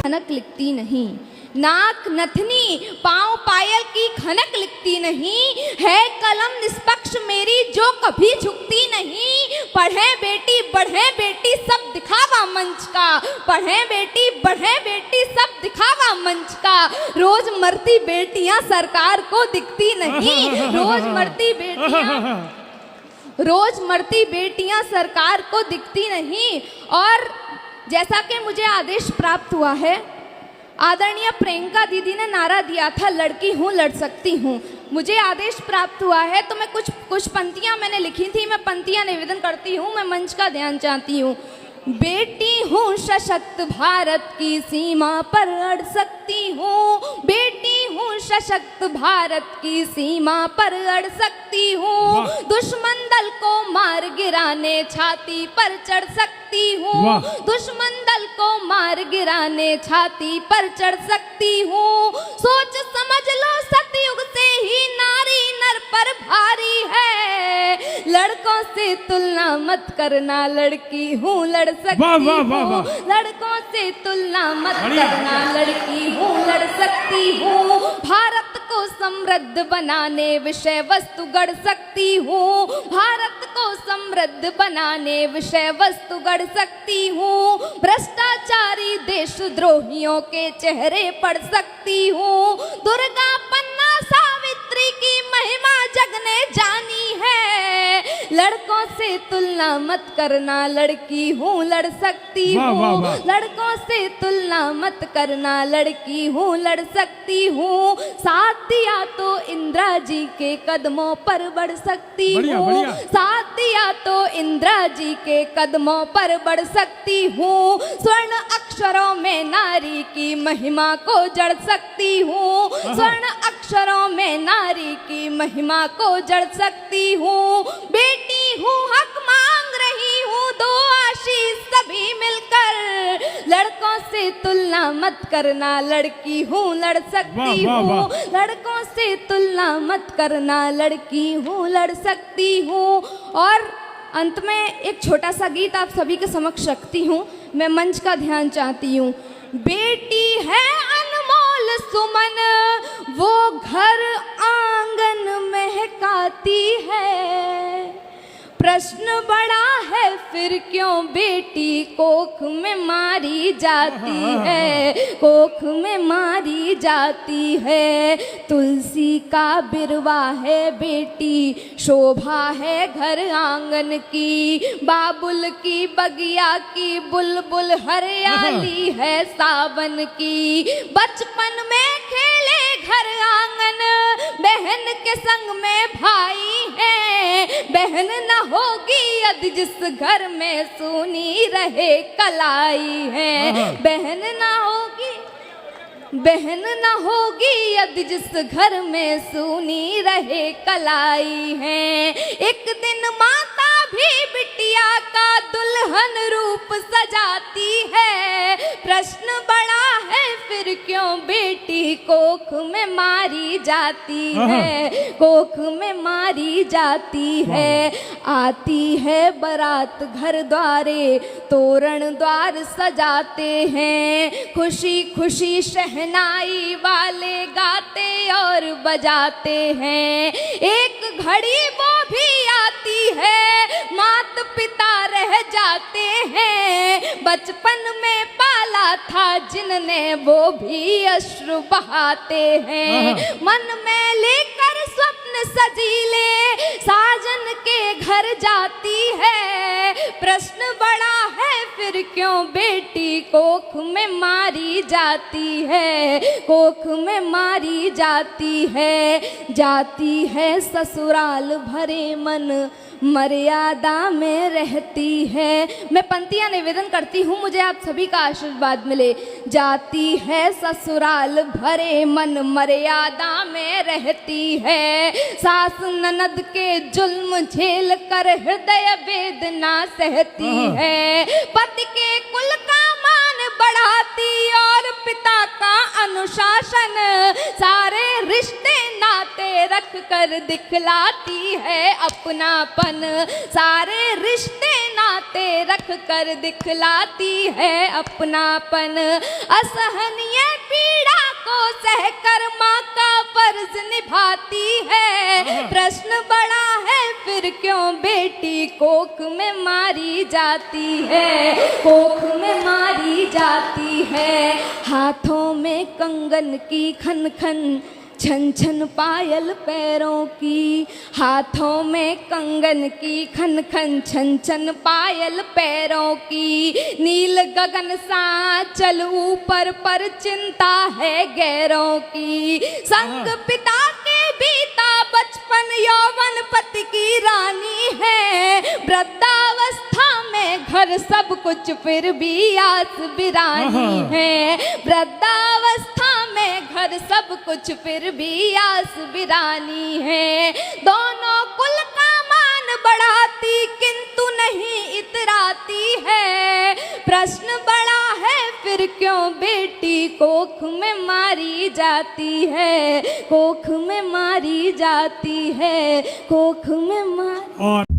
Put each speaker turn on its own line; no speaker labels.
खनक लिखती नहीं, नाक नथनी पाँव पायल की खनक लिखती नहीं, है कलम निष्पक्ष मेरी जो कभी झुकती नहीं। पढ़े बेटी बढ़े बेटी सब दिखावा मंच का, पढ़े बेटी बढ़े बेटी सब दिखावा मंच का। रोज मरती बेटियां सरकार को दिखती नहीं, रोज मरती बेटियां सरकार को दिखती नहीं। और जैसा कि मुझे आदेश प्राप्त हुआ है, आदरणीय प्रियंका दीदी ने नारा दिया था लड़की हूँ लड़ सकती हूँ। मुझे आदेश प्राप्त हुआ है तो मैं कुछ पंक्तियाँ मैंने लिखी थी, मैं पंक्तियाँ निवेदन करती हूँ, मैं मंच का ध्यान चाहती हूँ। बेटी हूँ सशक्त भारत की सीमा पर अड़ सकती हूँ, बेटी हूँ सशक्त भारत की सीमा पर अड़ सकती हूँ। दुश्मन दल को मार गिराने छाती पर चढ़ सकती हूँ, दुश्मन दल को मार गिराने छाती पर चढ़ सकती हूँ। सोच समझ लो सतयुग से ही नारी नर पर भारी है, लड़कों से तुलना मत करना लड़की हूँ लड़ सकती हूँ, लड़कों से तुलना मत करना लड़की हूँ लड़ सकती हूँ। भारत को समृद्ध बनाने विषय वस्तु गढ़ सकती हूँ, भारत को समृद्ध बनाने विषय वस्तु गढ़ सकती हूँ। भ्रष्टाचारी देशद्रोहियों के चेहरे पढ़ सकती हूँ, दुर्गा पन्ना सावित्री की महिमा जग ने जानी है। लड़कों से तुलना मत करना लड़की हूँ लड़ सकती हूँ, लड़कों से तुलना मत करना लड़की हूँ लड़ सकती हूँ। साथ दिया तो इंदिरा जी के कदमों पर बढ़ सकती हूँ, साथ दिया तो इंदिरा जी के कदमों पर बढ़ सकती हूँ। स्वर्ण अक्षरों में नारी की महिमा को जड़ सकती हूँ, स्वर्ण अक्षरों में नारी की महिमा को जड़ सकती हूँ। बेटी हूँ हक मांग रही हूँ दो आशीष सभी मिलकर, लड़कों से तुलना मत करना लड़की हूँ लड़ सकती हूँ, लड़कों से तुलना मत करना लड़की हूँ लड़ सकती हूँ। और अंत में एक छोटा सा गीत आप सभी के समक्ष रखती हूँ, मैं मंच का ध्यान चाहती हूँ। बेटी है अनमोल सुमन वो घर आंगन महकाती है, प्रश्न बड़ा है फिर क्यों बेटी कोख में मारी जाती है, कोख में मारी जाती है। तुलसी का बिरवा है बेटी शोभा है घर आंगन की, बाबुल की बगिया की बुलबुल हरियाली है सावन की। बचपन में खेले घर आंगन बहन के संग में भाई है, बहन न होगी यदि जिस घर में सुनी रहे कलाई है, बहन न होगी यदि जिस घर में सुनी रहे कलाई है। एक दिन माता भी बिटिया का दुल्हन रूप सजाती है, प्रश्न बड़ा है फिर क्यों बेटी कोख में मारी जाती है, कोख में मारी जाती है। आती है बारात घर द्वारे तोरण द्वार सजाते हैं, खुशी खुशी शहनाई वाले गाते और बजाते हैं। एक घड़ी वो भी आती है मात पिता रह जाते हैं, बचपन में पाला था जिनने वो भी अश्रु बहाते हैं। मन में लेकर स्वप्न सजीले साजन के घर जाती है, प्रश्न बड़ा है फिर क्यों बेटी कोख में मारी जाती है, कोख में मारी जाती है। जाती है ससुराल भरे मन मर्यादा में रहती है। मैं पंक्तियां निवेदन करती हूँ, मुझे आप सभी का आशीर्वाद मिले। जाती है ससुराल भरे मन मर्यादा में रहती है, सास ननद के जुल्म झेल कर हृदय वेदना सहती है। पति के कुल का मान बढ़ाती और पिता का अनुशासन, सारे रिश्ते नाते रख कर दिखलाती है अपनापन, सारे रिश्ते नाते रख कर दिखलाती है अपनापन। असहनीय पीड़ा को सहकर माँ का फर्ज निभाती है। प्रश्न बड़ा है फिर क्यों बेटी कोख में मारी जाती है, कोख में मारी जाती है। हाथों में कंगन की खन खन, छन छन पायल पैरों की, हाथों में कंगन की खन खन, छन छन पायल पैरों की। नील गगन सा चल ऊपर पर चिंता है गैरों की। संग पिता के बीता बचपन यौवन पति की रानी है। वृद्धावस्था में घर सब कुछ फिर भी आस बिरानी है। वृद्धावस्था में घर सब कुछ फिर भी आस बिरानी है। दोनों कुल का मान बढ़ाती किंतु नहीं इतराती है। प्रश्न बड़ा है फिर क्यों बेटी कोख में मारी जाती है, कोख में मारी जाती है, कोख में मारी।